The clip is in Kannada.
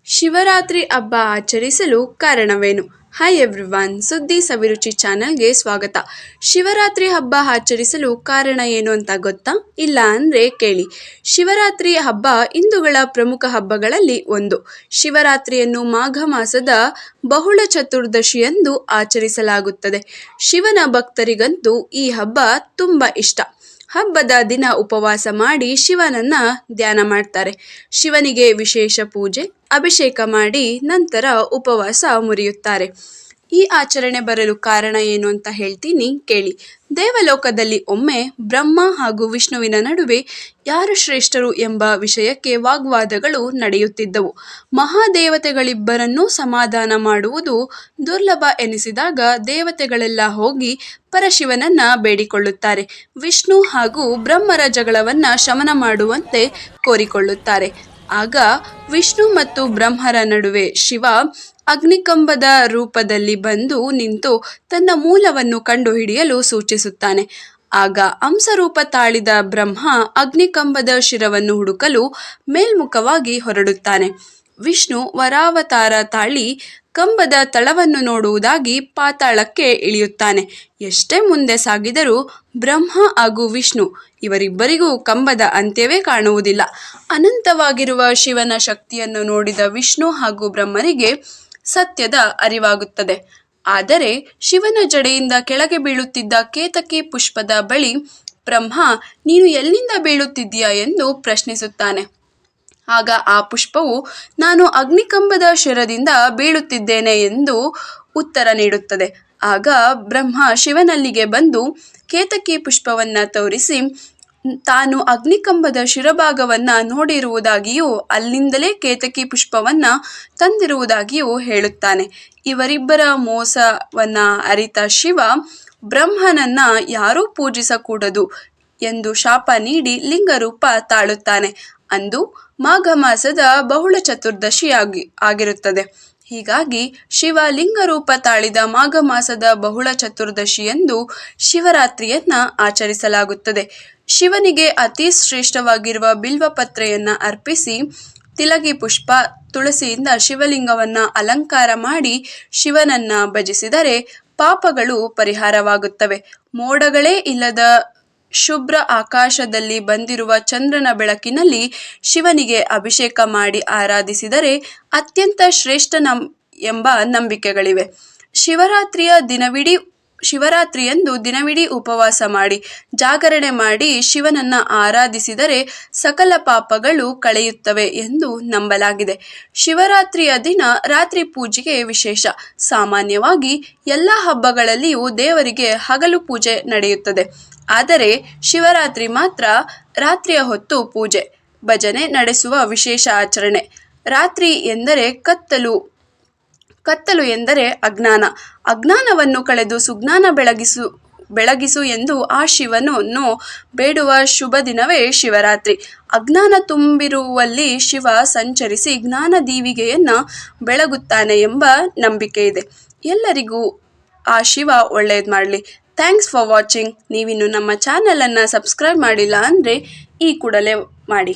ಶಿವರಾತ್ರಿ ಹಬ್ಬ ಆಚರಿಸಲು ಕಾರಣವೇನು? ಹಾಯ್ ಎವ್ರಿವನ್, ಸುದ್ದಿ ಸವಿರುಚಿ ಚಾನಲ್ಗೆ ಸ್ವಾಗತ. ಶಿವರಾತ್ರಿ ಹಬ್ಬ ಆಚರಿಸಲು ಕಾರಣ ಏನು ಅಂತ ಗೊತ್ತಾ? ಇಲ್ಲ ಅಂದರೆ ಕೇಳಿ. ಶಿವರಾತ್ರಿ ಹಬ್ಬ ಹಿಂದೂಗಳ ಪ್ರಮುಖ ಹಬ್ಬಗಳಲ್ಲಿ ಒಂದು. ಶಿವರಾತ್ರಿಯನ್ನು ಮಾಘ ಮಾಸದ ಬಹುಳ ಚತುರ್ದಶಿಯಂದು ಆಚರಿಸಲಾಗುತ್ತದೆ. ಶಿವನ ಭಕ್ತರಿಗಂತೂ ಈ ಹಬ್ಬ ತುಂಬ ಇಷ್ಟ. ಹಬ್ಬದ ದಿನ ಉಪವಾಸ ಮಾಡಿ ಶಿವನನ್ನ ಧ್ಯಾನ ಮಾಡ್ತಾರೆ. ಶಿವನಿಗೆ ವಿಶೇಷ ಪೂಜೆ, ಅಭಿಷೇಕ ಮಾಡಿ ನಂತರ ಉಪವಾಸ ಮುರಿಯುತ್ತಾರೆ. ಈ ಆಚರಣೆ ಬರಲು ಕಾರಣ ಏನು ಅಂತ ಹೇಳ್ತೀನಿ ಕೇಳಿ. ದೇವಲೋಕದಲ್ಲಿ ಒಮ್ಮೆ ಬ್ರಹ್ಮ ಹಾಗೂ ವಿಷ್ಣುವಿನ ನಡುವೆ ಯಾರು ಶ್ರೇಷ್ಠರು ಎಂಬ ವಿಷಯಕ್ಕೆ ವಾಗ್ವಾದಗಳು ನಡೆಯುತ್ತಿದ್ದವು. ಮಹಾದೇವತೆಗಳಿಬ್ಬರನ್ನೂ ಸಮಾಧಾನ ಮಾಡುವುದು ದುರ್ಲಭ ಎನಿಸಿದಾಗ ದೇವತೆಗಳೆಲ್ಲ ಹೋಗಿ ಪರಶಿವನನ್ನ ಬೇಡಿಕೊಳ್ಳುತ್ತಾರೆ. ವಿಷ್ಣು ಹಾಗೂ ಬ್ರಹ್ಮರ ಜಗಳವನ್ನ ಶಮನ ಮಾಡುವಂತೆ ಕೋರಿಕೊಳ್ಳುತ್ತಾರೆ. ಆಗ ವಿಷ್ಣು ಮತ್ತು ಬ್ರಹ್ಮರ ನಡುವೆ ಶಿವ ಅಗ್ನಿಕಂಬದ ರೂಪದಲ್ಲಿ ಬಂದು ನಿಂತು ತನ್ನ ಮೂಲವನ್ನು ಕಂಡುಹಿಡಿಯಲು ಸೂಚಿಸುತ್ತಾನೆ. ಆಗ ಹಂಸರೂಪ ತಾಳಿದ ಬ್ರಹ್ಮ ಅಗ್ನಿಕಂಬದ ಶಿರವನ್ನು ಹುಡುಕಲು ಮೇಲ್ಮುಖವಾಗಿ ಹೊರಡುತ್ತಾನೆ. ವಿಷ್ಣು ವರಾವತಾರ ತಾಳಿ ಕಂಬದ ತಳವನ್ನು ನೋಡುವುದಾಗಿ ಪಾತಾಳಕ್ಕೆ ಇಳಿಯುತ್ತಾನೆ. ಎಷ್ಟೇ ಮುಂದೆ ಸಾಗಿದರೂ ಬ್ರಹ್ಮ ಹಾಗೂ ವಿಷ್ಣು ಇವರಿಬ್ಬರಿಗೂ ಕಂಬದ ಅಂತ್ಯವೇ ಕಾಣುವುದಿಲ್ಲ. ಅನಂತವಾಗಿರುವ ಶಿವನ ಶಕ್ತಿಯನ್ನು ನೋಡಿದ ವಿಷ್ಣು ಹಾಗೂ ಬ್ರಹ್ಮರಿಗೆ ಸತ್ಯದ ಅರಿವಾಗುತ್ತದೆ. ಆದರೆ ಶಿವನ ಜಡೆಯಿಂದ ಕೆಳಗೆ ಬೀಳುತ್ತಿದ್ದ ಕೇತಕಿ ಪುಷ್ಪದ ಬಳಿ ಬ್ರಹ್ಮ ನೀನು ಎಲ್ಲಿಂದ ಬೀಳುತ್ತಿದ್ದೀಯಾ ಎಂದು ಪ್ರಶ್ನಿಸುತ್ತಾನೆ. ಆಗ ಆ ಪುಷ್ಪವು ನಾನು ಅಗ್ನಿಕಂಬದ ಶಿರದಿಂದ ಬೀಳುತ್ತಿದ್ದೇನೆ ಎಂದು ಉತ್ತರ ನೀಡುತ್ತದೆ. ಆಗ ಬ್ರಹ್ಮ ಶಿವನಲ್ಲಿಗೆ ಬಂದು ಕೇತಕಿ ಪುಷ್ಪವನ್ನ ತೋರಿಸಿ ತಾನು ಅಗ್ನಿಕಂಬದ ಶಿರಭಾಗವನ್ನ ನೋಡಿರುವುದಾಗಿಯೂ ಅಲ್ಲಿಂದಲೇ ಕೇತಕಿ ಪುಷ್ಪವನ್ನ ತಂದಿರುವುದಾಗಿಯೂ ಹೇಳುತ್ತಾನೆ. ಇವರಿಬ್ಬರ ಮೋಸವನ್ನ ಅರಿತ ಶಿವ ಬ್ರಹ್ಮನನ್ನ ಯಾರೂ ಪೂಜಿಸಕೂಡದು ಎಂದು ಶಾಪ ನೀಡಿ ಲಿಂಗರೂಪ ತಾಳುತ್ತಾನೆ. ಅಂದು ಮಾಘ ಮಾಸದ ಬಹುಳ ಚತುರ್ದಶಿ ಆಗಿರುತ್ತದೆ. ಹೀಗಾಗಿ ಶಿವ ಲಿಂಗರೂಪ ತಾಳಿದ ಮಾಘ ಮಾಸದ ಬಹುಳ ಚತುರ್ದಶಿಯಂದು ಶಿವರಾತ್ರಿಯನ್ನ ಆಚರಿಸಲಾಗುತ್ತದೆ. ಶಿವನಿಗೆ ಅತಿ ಶ್ರೇಷ್ಠವಾಗಿರುವ ಬಿಲ್ವಪತ್ರೆಯನ್ನ ಅರ್ಪಿಸಿ ತಿಲಗಿ ಪುಷ್ಪ, ತುಳಸಿಯಿಂದ ಶಿವಲಿಂಗವನ್ನ ಅಲಂಕಾರ ಮಾಡಿ ಶಿವನನ್ನ ಭಜಿಸಿದರೆ ಪಾಪಗಳು ಪರಿಹಾರವಾಗುತ್ತವೆ. ಮೋಡಗಳೇ ಇಲ್ಲದ ಶುಭ್ರ ಆಕಾಶದಲ್ಲಿ ಬಂದಿರುವ ಚಂದ್ರನ ಬೆಳಕಿನಲ್ಲಿ ಶಿವನಿಗೆ ಅಭಿಷೇಕ ಮಾಡಿ ಆರಾಧಿಸಿದರೆ ಅತ್ಯಂತ ಶ್ರೇಷ್ಠ ಎಂಬ ನಂಬಿಕೆಗಳಿವೆ. ಶಿವರಾತ್ರಿಯಂದು ದಿನವಿಡೀ ಉಪವಾಸ ಮಾಡಿ ಜಾಗರಣೆ ಮಾಡಿ ಶಿವನನ್ನ ಆರಾಧಿಸಿದರೆ ಸಕಲ ಪಾಪಗಳು ಕಳೆಯುತ್ತವೆ ಎಂದು ನಂಬಲಾಗಿದೆ. ಶಿವರಾತ್ರಿಯ ದಿನ ರಾತ್ರಿ ಪೂಜೆಗೆ ವಿಶೇಷ. ಸಾಮಾನ್ಯವಾಗಿ ಎಲ್ಲ ಹಬ್ಬಗಳಲ್ಲಿಯೂ ದೇವರಿಗೆ ಹಗಲು ಪೂಜೆ ನಡೆಯುತ್ತದೆ. ಆದರೆ ಶಿವರಾತ್ರಿ ಮಾತ್ರ ರಾತ್ರಿಯ ಹೊತ್ತು ಪೂಜೆ, ಭಜನೆ ನಡೆಸುವ ವಿಶೇಷ ಆಚರಣೆ. ರಾತ್ರಿ ಎಂದರೆ ಕತ್ತಲು ಎಂದರೆ ಅಜ್ಞಾನವನ್ನು ಕಳೆದು ಸುಜ್ಞಾನ ಬೆಳಗಿಸು ಎಂದು ಆ ಶಿವನನ್ನು ಬೇಡುವ ಶುಭ ದಿನವೇ ಶಿವರಾತ್ರಿ. ಅಜ್ಞಾನ ತುಂಬಿರುವಲ್ಲಿ ಶಿವ ಸಂಚರಿಸಿ ಜ್ಞಾನ ದೀವಿಗೆಯನ್ನ ಬೆಳಗುತ್ತಾನೆ ಎಂಬ ನಂಬಿಕೆ ಇದೆ. ಎಲ್ಲರಿಗೂ ಆ ಶಿವ ಒಳ್ಳೇದು ಮಾಡಲಿ. Thanks for watching. ನೀವಿನ್ನು ನಮ್ಮ ಚಾನಲನ್ನು ಸಬ್ಸ್ಕ್ರೈಬ್ ಮಾಡಿಲ್ಲ ಅಂದರೆ ಈ ಕೂಡಲೇ ಮಾಡಿ.